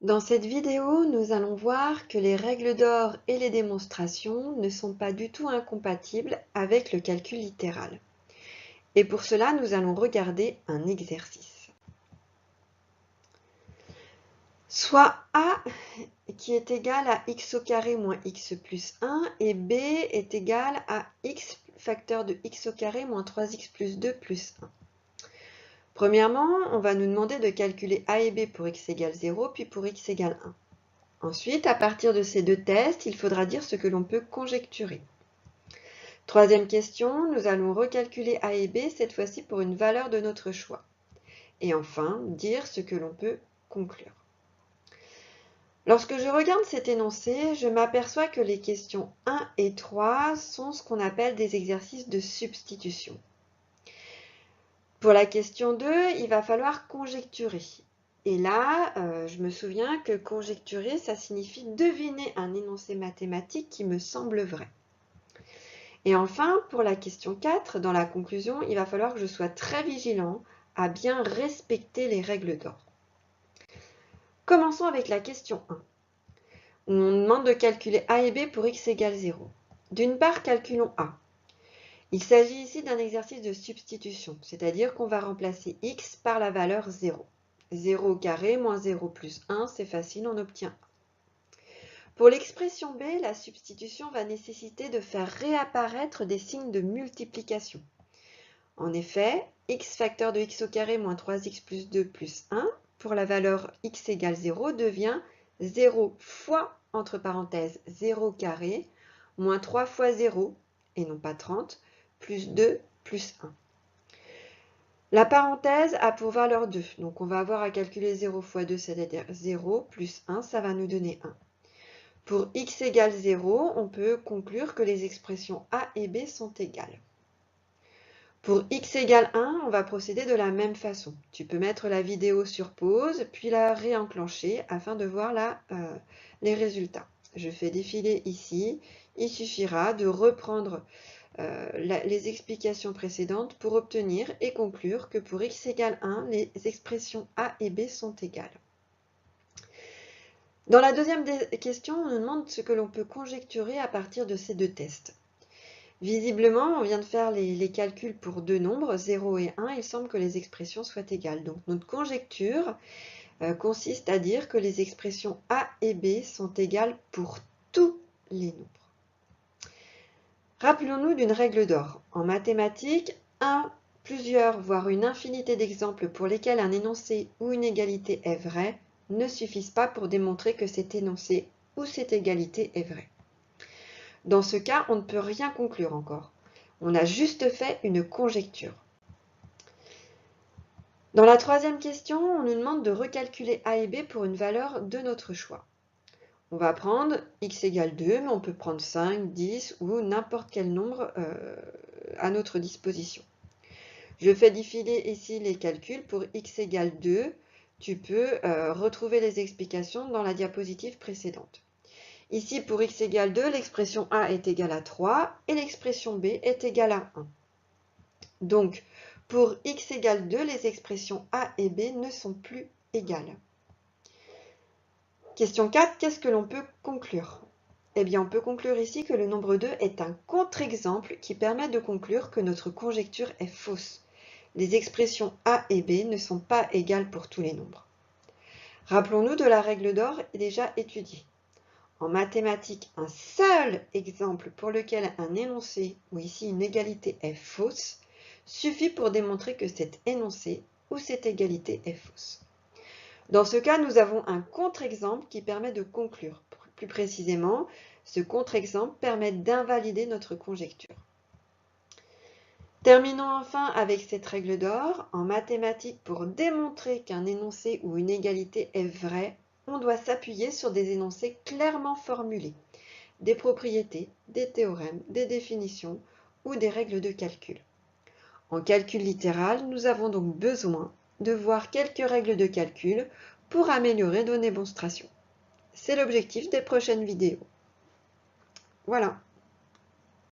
Dans cette vidéo, nous allons voir que les règles d'or et les démonstrations ne sont pas du tout incompatibles avec le calcul littéral. Et pour cela, nous allons regarder un exercice. Soit A qui est égal à x au carré moins x plus 1 et B est égal à x facteur de x au carré moins 3x plus 2 plus 1. Premièrement, on va nous demander de calculer A et B pour x égale 0, puis pour x égale 1. Ensuite, à partir de ces deux tests, il faudra dire ce que l'on peut conjecturer. Troisième question, nous allons recalculer A et B, cette fois-ci pour une valeur de notre choix. Et enfin, dire ce que l'on peut conclure. Lorsque je regarde cet énoncé, je m'aperçois que les questions 1 et 3 sont ce qu'on appelle des exercices de substitution. Pour la question 2, il va falloir conjecturer. Et là, je me souviens que conjecturer, ça signifie deviner un énoncé mathématique qui me semble vrai. Et enfin, pour la question 4, dans la conclusion, il va falloir que je sois très vigilant à bien respecter les règles d'or. Commençons avec la question 1. On nous demande de calculer A et B pour x égale 0. D'une part, calculons A. Il s'agit ici d'un exercice de substitution, c'est-à-dire qu'on va remplacer x par la valeur 0. 0 au carré moins 0 plus 1, c'est facile, on obtient 1. Pour l'expression B, la substitution va nécessiter de faire réapparaître des signes de multiplication. En effet, x facteur de x au carré moins 3x plus 2 plus 1, pour la valeur x égale 0, devient 0 fois, entre parenthèses, 0 carré, moins 3 fois 0, et non pas 30, plus 2 plus 1. La parenthèse a pour valeur 2, donc on va avoir à calculer 0 fois 2, c'est-à-dire 0 plus 1, ça va nous donner 1. Pour x égale 0, on peut conclure que les expressions a et b sont égales. Pour x égale 1, on va procéder de la même façon. Tu peux mettre la vidéo sur pause, puis la réenclencher afin de voir les résultats. Je fais défiler ici. Il suffira de reprendre les explications précédentes pour obtenir et conclure que pour x égale 1, les expressions a et b sont égales. Dans la deuxième question, on nous demande ce que l'on peut conjecturer à partir de ces deux tests. Visiblement, on vient de faire les calculs pour deux nombres, 0 et 1, il semble que les expressions soient égales. Donc notre conjecture consiste à dire que les expressions a et b sont égales pour tous les nombres. Rappelons-nous d'une règle d'or. En mathématiques, plusieurs, voire une infinité d'exemples pour lesquels un énoncé ou une égalité est vrai ne suffisent pas pour démontrer que cet énoncé ou cette égalité est vrai. Dans ce cas, on ne peut rien conclure encore. On a juste fait une conjecture. Dans la troisième question, on nous demande de recalculer A et B pour une valeur de notre choix. On va prendre x égale 2, mais on peut prendre 5, 10 ou n'importe quel nombre à notre disposition. Je fais défiler ici les calculs pour x égale 2. Tu peux retrouver les explications dans la diapositive précédente. Ici, pour x égale 2, l'expression a est égale à 3 et l'expression b est égale à 1. Donc, pour x égale 2, les expressions a et b ne sont plus égales. Question 4, qu'est-ce que l'on peut conclure? Eh bien, on peut conclure ici que le nombre 2 est un contre-exemple qui permet de conclure que notre conjecture est fausse. Les expressions a et b ne sont pas égales pour tous les nombres. Rappelons-nous de la règle d'or déjà étudiée. En mathématiques, un seul exemple pour lequel un énoncé, ou ici une égalité, est fausse, suffit pour démontrer que cet énoncé ou cette égalité est fausse. Dans ce cas, nous avons un contre-exemple qui permet de conclure. Plus précisément, ce contre-exemple permet d'invalider notre conjecture. Terminons enfin avec cette règle d'or. En mathématiques, pour démontrer qu'un énoncé ou une égalité est vrai, on doit s'appuyer sur des énoncés clairement formulés, des propriétés, des théorèmes, des définitions ou des règles de calcul. En calcul littéral, nous avons donc besoin de voir quelques règles de calcul pour améliorer nos démonstrations. C'est l'objectif des prochaines vidéos. Voilà.